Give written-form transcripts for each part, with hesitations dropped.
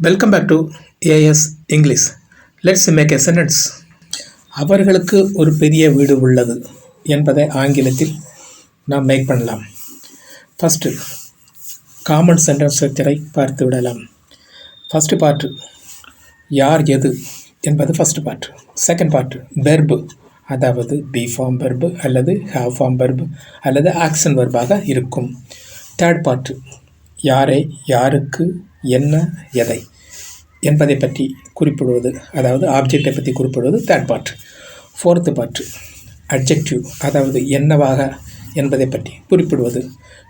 Welcome back to AS English. Let's make a sentence. அவர்களுக்கு ஒரு பெரிய வீடு உள்ளது என்பதை ஆங்கிலத்தில் நாம் மேக் பண்ணலாம். ஃபஸ்ட்டு காமன் சென்டென்ஸ் ஸ்ட்ரக்சரை பார்த்து விடலாம். ஃபஸ்ட்டு பார்ட்டு யார் எது என்பது first part. Second part verb, அதாவது பி ஃபார்ம் வெர்பு அல்லது ஹேவ் ஃபார்ம் வெர்பு அல்லது ஆக்ஷன் வெர்பாக இருக்கும். தேர்ட் பார்ட்டு யாரை, யாருக்கு, என்ன, எதை என்பதை பற்றி குறிப்பிடுவது, அதாவது ஆப்ஜெக்டை பற்றி குறிப்பிடுவது third part. Fourth part adjective, அதாவது என்னவாக என்பதை பற்றி குறிப்பிடுவது.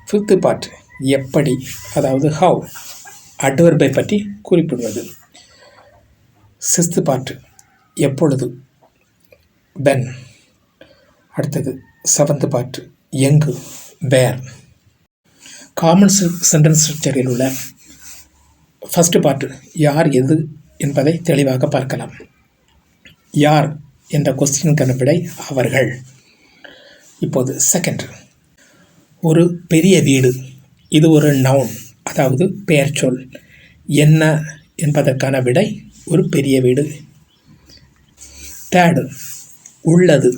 ஃபிஃப்த்து பார்ட் எப்படி, அதாவது ஹவ், அட்வர்பை பற்றி குறிப்பிடுவது. சிக்ஸ்த்து பார்ட் எப்பொழுது, வென். அடுத்தது செவன்த்து பார்ட் எங்கு, வேர். காமன் சென்டென்ஸ் ஸ்ட்ரக்சரில் உள்ள ஃபஸ்ட்டு பார்ட்டு யார் எது என்பதை தெளிவாக பார்க்கலாம். யார் என்ற கொஸ்டினுக்கான விடை அவர்கள். இப்போது செகண்ட், ஒரு பெரிய வீடு, இது ஒரு நவுன், அதாவது பெயர் சொல். என்ன என்பதற்கான விடை ஒரு பெரிய வீடு. தேர்டு உள்ளது,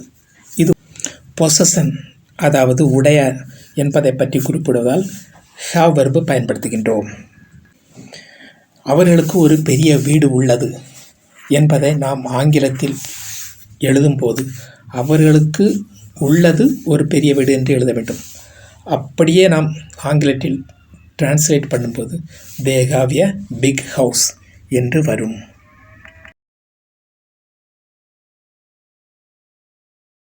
இது பொசஷன், அதாவது உடைய என்பதை பற்றி குறிப்பிடுவதால் ஹேவ் வெர்பு பயன்படுத்துகின்றோம். அவர்களுக்கு ஒரு பெரிய வீடு உள்ளது என்பதை நாம் ஆங்கிலத்தில் எழுதும்போது அவர்களுக்கு உள்ளது ஒரு பெரிய வீடு என்று எழுத வேண்டும். அப்படியே நாம் ஆங்கிலத்தில் டிரான்ஸ்லேட் பண்ணும்போது they have a big house என்று வரும்.